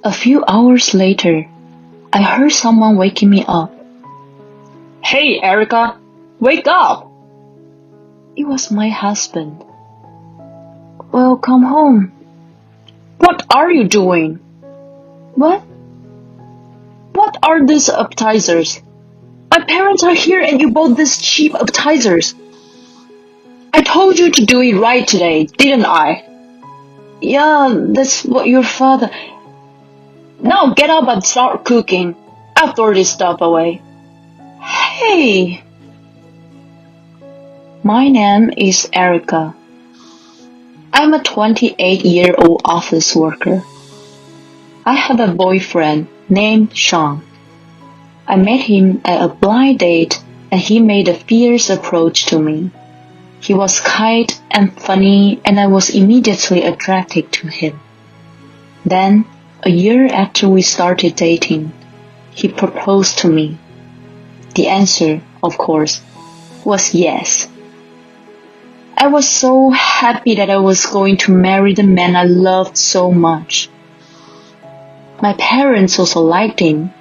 A few hours later, I heard someone waking me up. Hey, Erica, wake up! It was my husband. Well, come home. What are you doing? What? What are these appetizers? My parents are here and you bought these cheap appetizers. I told you to do it right today, didn't I? Yeah, that's what your father... Now get up and start cooking. I'll throw this stuff away. Hey! My name is Erica. I'm a 28-year-old office worker. I have a boyfriend named Sean. I met him at a blind date and he made a fierce approach to me. He was kind and funny and I was immediately attracted to him. Then, a year after we started dating, he proposed to me. The answer, of course, was yes. I was so happy that I was going to marry the man I loved so much. My parents also liked him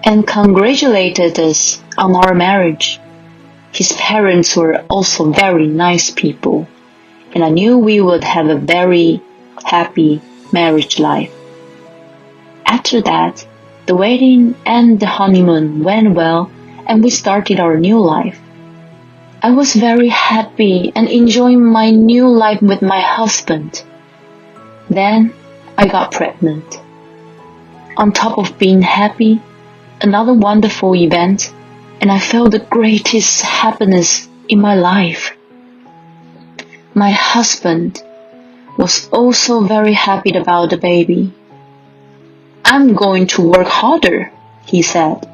and congratulated us on our marriage. His parents were also very nice people, and I knew we would have a very happy marriage life. After that, the wedding and the honeymoon went well, and we started our new life. I was very happy and enjoying my new life with my husband. Then I got pregnant. On top of being happy, another wonderful event, and I felt the greatest happiness in my life. My husband was also very happy about the baby. I'm going to work harder, he said.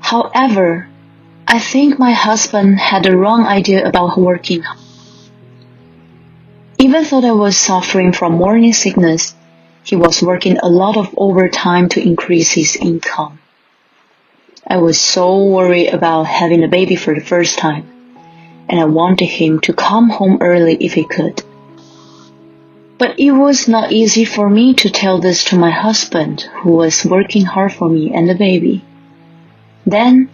However, I think my husband had the wrong idea about working. Even though I was suffering from morning sickness, he was working a lot of overtime to increase his income. I was so worried about having a baby for the first time, and I wanted him to come home early if he could. But it was not easy for me to tell this to my husband, who was working hard for me and the baby. Then,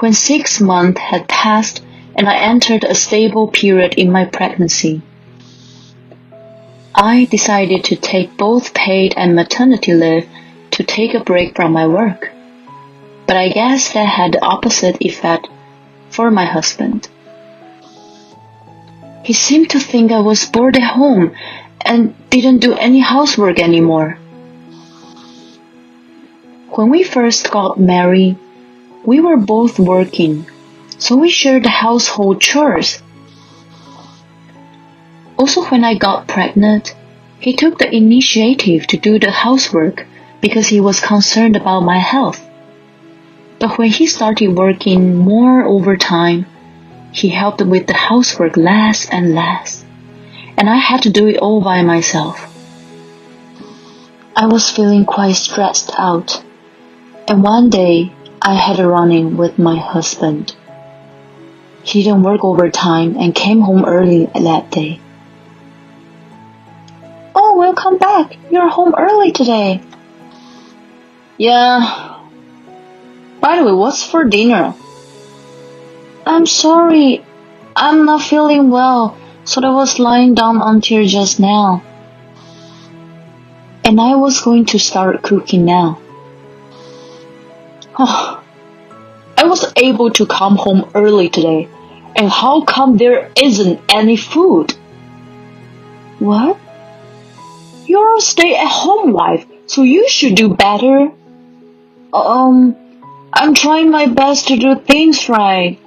when 6 months had passed and I entered a stable period in my pregnancy, I decided to take both paid and maternity leave to take a break from my work. But I guess that had the opposite effect for my husband. He seemed to think I was bored at home and didn't do any housework anymore. When we first got married, we were both working, so we shared the household chores. Also, when I got pregnant, he took the initiative to do the housework because he was concerned about my health. But when he started working more overtime, he helped with the housework less and less, and I had to do it all by myself. I was feeling quite stressed out, and one day I had a run-in with my husband. He didn't work overtime and came home early that day. Oh, welcome back. You're home early today. Yeah. By the way, what's for dinner? I'm sorry. I'm not feeling well, so I was lying down until just now. And I was going to start cooking now. Oh, I was able to come home early today, and how come there isn't any food? What? You're a stay-at-home wife, so you should do better. I'm trying my best to do things right.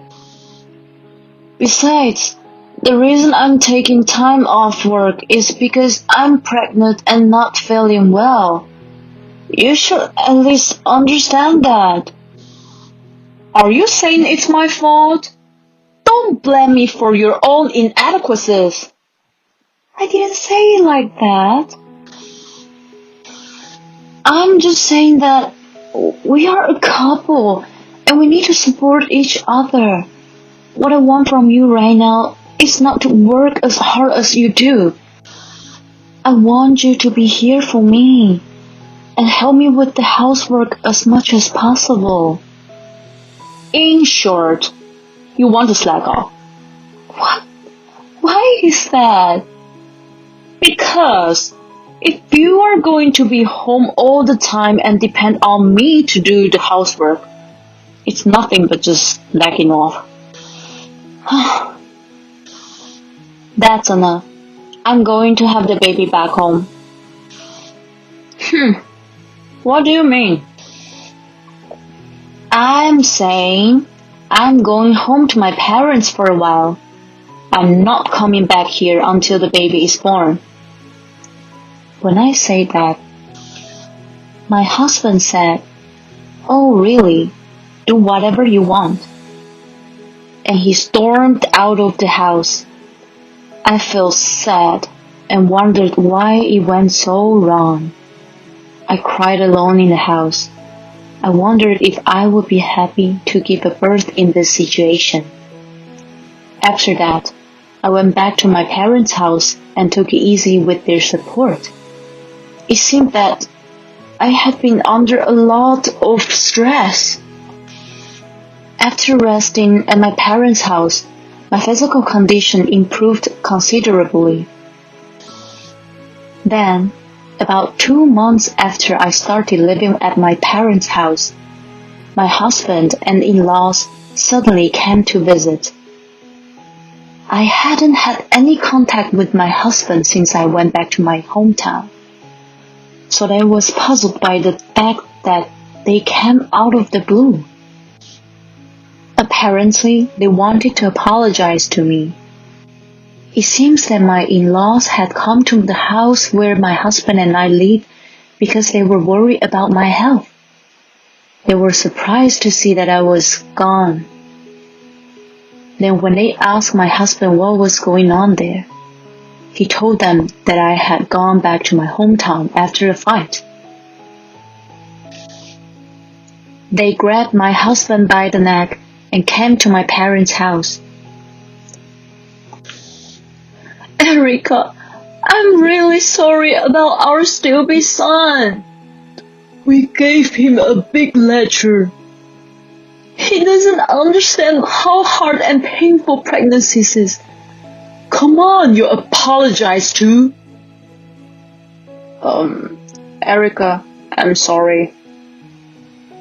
Besides, the reason I'm taking time off work is because I'm pregnant and not feeling well. You should at least understand that. Are you saying it's my fault? Don't blame me for your own inadequacies. I didn't say it like that. I'm just saying that we are a couple and we need to support each other. What I want from you right now is not to work as hard as you do. I want you to be here for me and help me with the housework as much as possible. In short, you want to slack off. What? Why is that? Because if you are going to be home all the time and depend on me to do the housework, it's nothing but just slacking off. That's enough. I'm going to have the baby back home. What do you mean? I'm saying I'm going home to my parents for a while. I'm not coming back here until the baby is born. When I say that, my husband said, "Oh, really? Do whatever you want." And he stormed out of the house. I felt sad and wondered why it went so wrong. I cried alone in the house. I wondered if I would be happy to give a birth in this situation. After that, I went back to my parents' house and took it easy with their support. It seemed that I had been under a lot of stress. After resting at my parents' house, my physical condition improved considerably. Then, about 2 months after I started living at my parents' house, my husband and in-laws suddenly came to visit. I hadn't had any contact with my husband since I went back to my hometown, so I was puzzled by the fact that they came out of the blue. Apparently, they wanted to apologize to me. It seems that my in-laws had come to the house where my husband and I live because they were worried about my health. They were surprised to see that I was gone. Then when they asked my husband what was going on there, he told them that I had gone back to my hometown after a fight. They grabbed my husband by the neck and came to my parents' house. Erica, I'm really sorry about our stupid son. We gave him a big lecture. He doesn't understand how hard and painful pregnancy is. Come on, you apologize too. Erica, I'm sorry.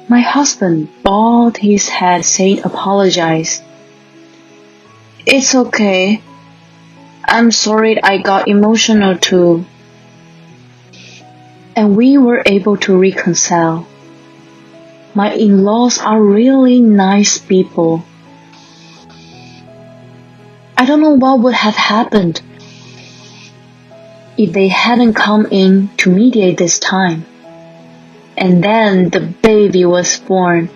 My husband bowed his head saying apologize. It's okay. I'm sorry I got emotional too. And we were able to reconcile. My in-laws are really nice people. I don't know what would have happened if they hadn't come in to mediate this time. And then the baby was born,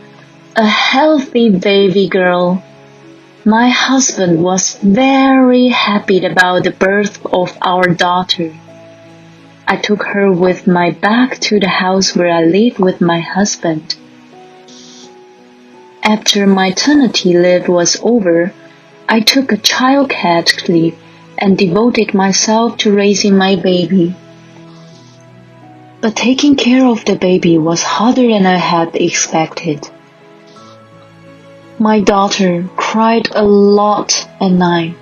a healthy baby girl. My husband was very happy about the birth of our daughter. I took her with my back to the house where I lived with my husband. After maternity leave was over, I took a childcare leave and devoted myself to raising my baby. But taking care of the baby was harder than I had expected. My daughter cried a lot at night.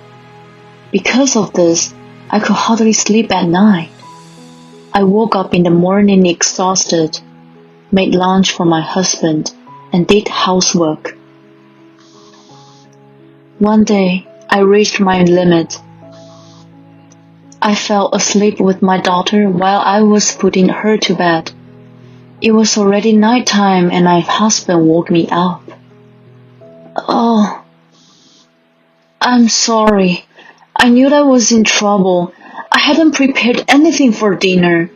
Because of this, I could hardly sleep at night. I woke up in the morning exhausted, made lunch for my husband, and did housework. One day, I reached my limit. I fell asleep with my daughter while I was putting her to bed. It was already nighttime and my husband woke me up. "Oh, I'm sorry. I knew I was in trouble. I hadn't prepared anything for dinner.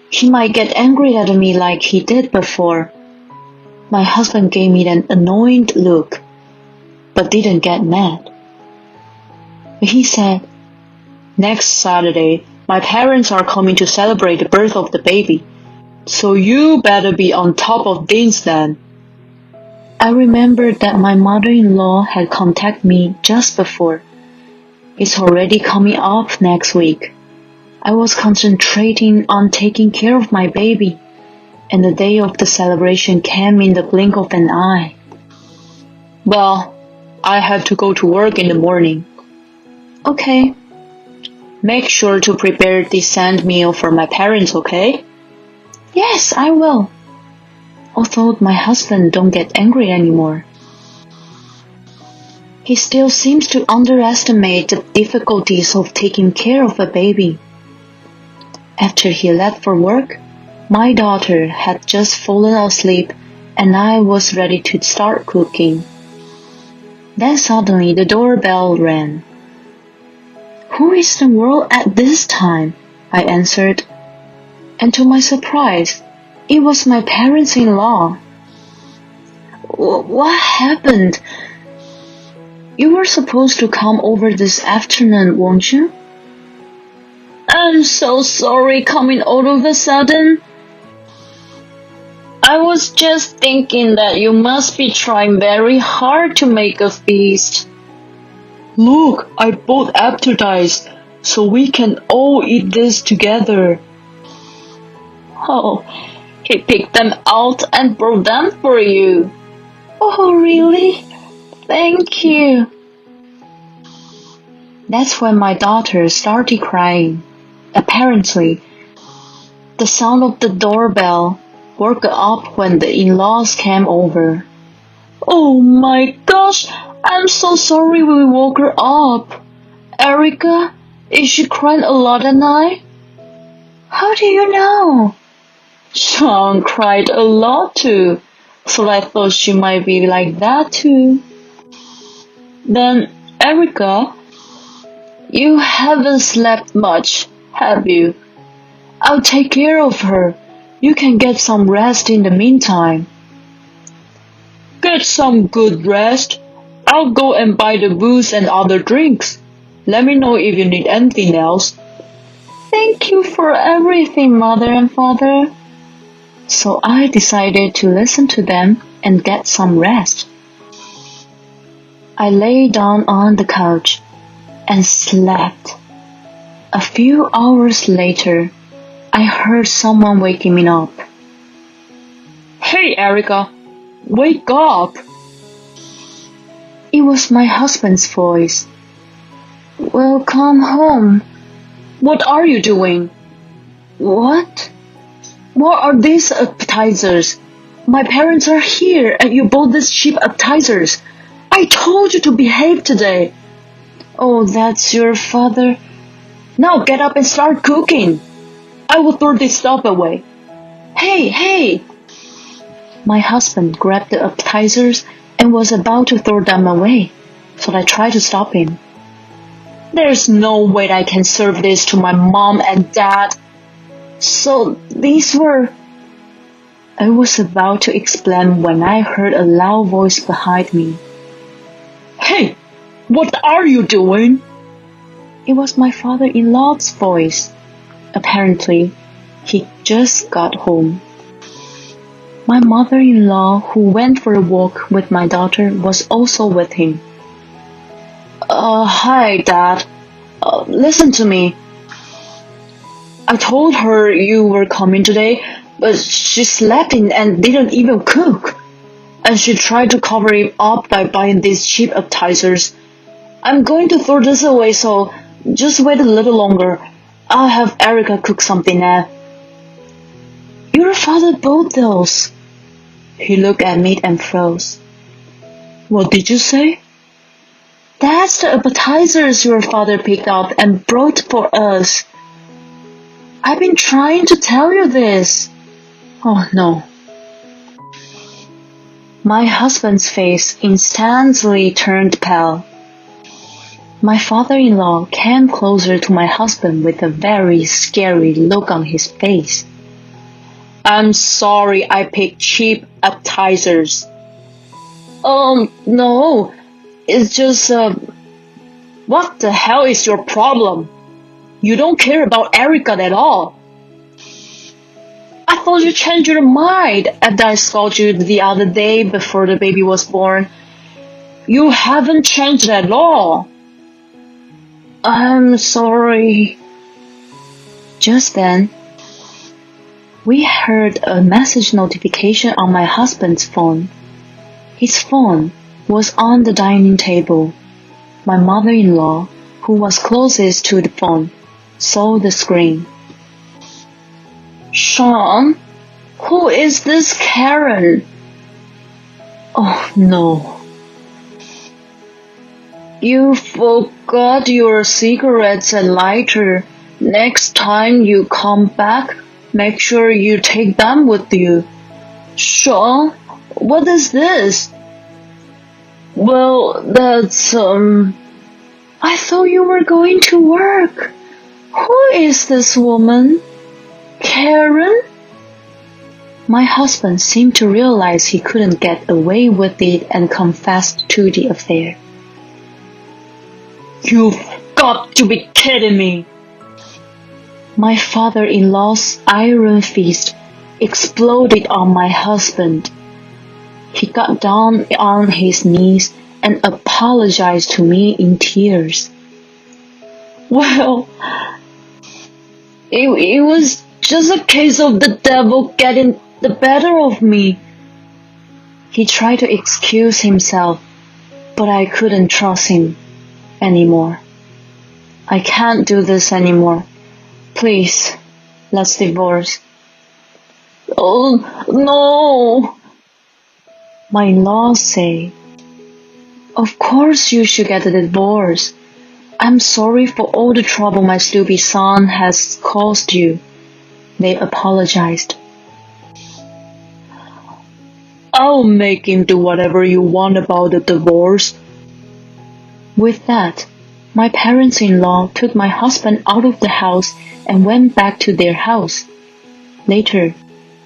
He might get angry at me like he did before." My husband gave me an annoyed look, but didn't get mad. He said, "Next Saturday, my parents are coming to celebrate the birth of the baby, so you better be on top of things then." I remembered that my mother-in-law had contacted me just before. "It's already coming up next week." I was concentrating on taking care of my baby, and the day of the celebration came in the blink of an eye. Well, I have to go to work in the morning. Okay. Make sure to prepare a decent meal for my parents, okay? Yes, I will. Although my husband don't get angry anymore. He still seems to underestimate the difficulties of taking care of a baby. After he left for work, my daughter had just fallen asleep and I was ready to start cooking. Then suddenly the doorbell rang. Who is in the world at this time? I answered. And to my surprise, it was my parents-in-law. What happened? You were supposed to come over this afternoon, weren't you? I'm so sorry coming all of a sudden. I was just thinking that you must be trying very hard to make a feast. Look, I bought appetizers, so we can all eat this together. Oh, he picked them out and brought them for you. Oh, really? Thank you. That's when my daughter started crying. Apparently, the sound of the doorbell woke her up when the in-laws came over. Oh my gosh, I'm so sorry we woke her up. Erica, is she crying a lot at night? How do you know? Sean cried a lot too, so I thought she might be like that too. Then, Erica, you haven't slept much, have you? I'll take care of her. You can get some rest in the meantime. Get some good rest. I'll go and buy the booze and other drinks. Let me know if you need anything else. Thank you for everything, Mother and Father. So I decided to listen to them and get some rest. I lay down on the couch and slept. A few hours later, I heard someone waking me up. Hey, Erica, wake up! It was my husband's voice. Welcome home. What are you doing? What? What are these appetizers? My parents are here and you bought these cheap appetizers. I told you to behave today. Oh, that's your father. Now get up and start cooking. I will throw this stuff away. Hey! My husband grabbed the appetizers and was about to throw them away, so I tried to stop him. There's no way I can serve this to my mom and dad. So these were... I was about to explain when I heard a loud voice behind me. Hey, what are you doing? It was my father-in-law's voice. Apparently, he just got home. My mother-in-law, who went for a walk with my daughter, was also with him. Hi, Dad. Listen to me. I told her you were coming today, but she slept in and didn't even cook. And she tried to cover it up by buying these cheap appetizers. I'm going to throw this away, so just wait a little longer. I'll have Erica cook something now. Your father bought those. He looked at me and froze. What did you say? That's the appetizers your father picked up and brought for us. I've been trying to tell you this. Oh no. My husband's face instantly turned pale. My father-in-law came closer to my husband with a very scary look on his face. I'm sorry I picked cheap appetizers. No. It's just, what the hell is your problem? You don't care about Erica at all. I thought you changed your mind after I scolded you the other day before the baby was born. You haven't changed at all. I'm sorry. Just then, we heard a message notification on my husband's phone. His phone was on the dining table. My mother-in-law, who was closest to the phone, saw the screen. Sean, who is this Karen? Oh no. You forgot your cigarettes and lighter. Next time you come back, make sure you take them with you. Sean, what is this? Well, that's, I thought you were going to work. Who is this woman? Karen? My husband seemed to realize he couldn't get away with it and confessed to the affair. You've got to be kidding me. My father-in-law's iron fist exploded on my husband. He got down on his knees and apologized to me in tears. Well, it was just a case of the devil getting the better of me. He tried to excuse himself, but I couldn't trust him anymore. I can't do this anymore. Please, let's divorce. Oh, no. My in-laws say, of course you should get a divorce. I'm sorry for all the trouble my stupid son has caused you. They apologized. I'll make him do whatever you want about the divorce. With that, my parents-in-law took my husband out of the house and went back to their house. Later,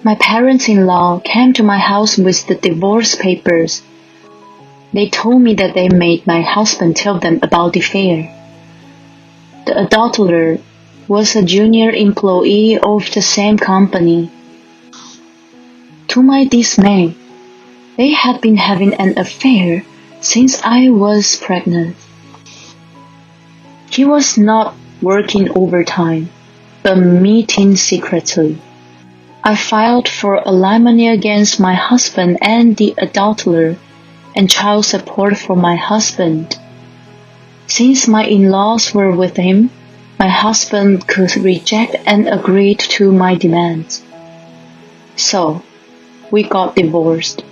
my parents-in-law came to my house with the divorce papers. They told me that they made my husband tell them about the affair. The adulterer was a junior employee of the same company. To my dismay, they had been having an affair since I was pregnant. He was not working overtime, but meeting secretly. I filed for alimony against my husband and the adulterer, and child support for my husband. Since my in-laws were with him, my husband could reject and agreed to my demands. So, we got divorced.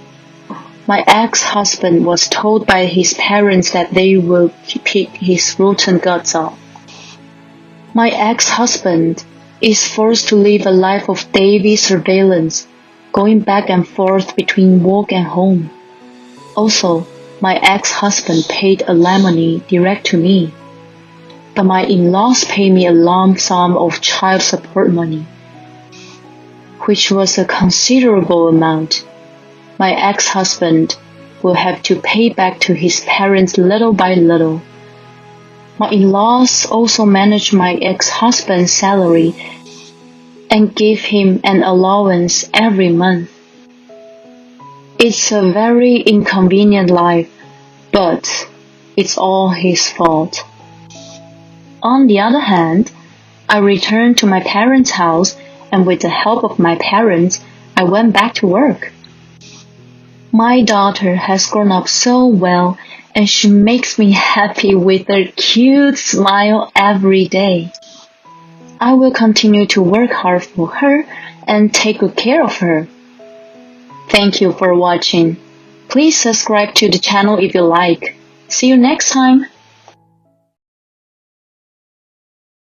My ex-husband was told by his parents that they would pick his rotten guts out. My ex-husband is forced to live a life of daily surveillance, going back and forth between work and home. Also, my ex-husband paid alimony direct to me, but my in-laws paid me a lump sum of child support money, which was a considerable amount. My ex-husband will have to pay back to his parents little by little. My in-laws also manage my ex-husband's salary and give him an allowance every month. It's a very inconvenient life, but it's all his fault. On the other hand, I returned to my parents' house, and with the help of my parents, I went back to work. My daughter has grown up so well, and she makes me happy with her cute smile every day. I will continue to work hard for her and take good care of her. Thank you for watching. Please subscribe to the channel if you like. See you next time.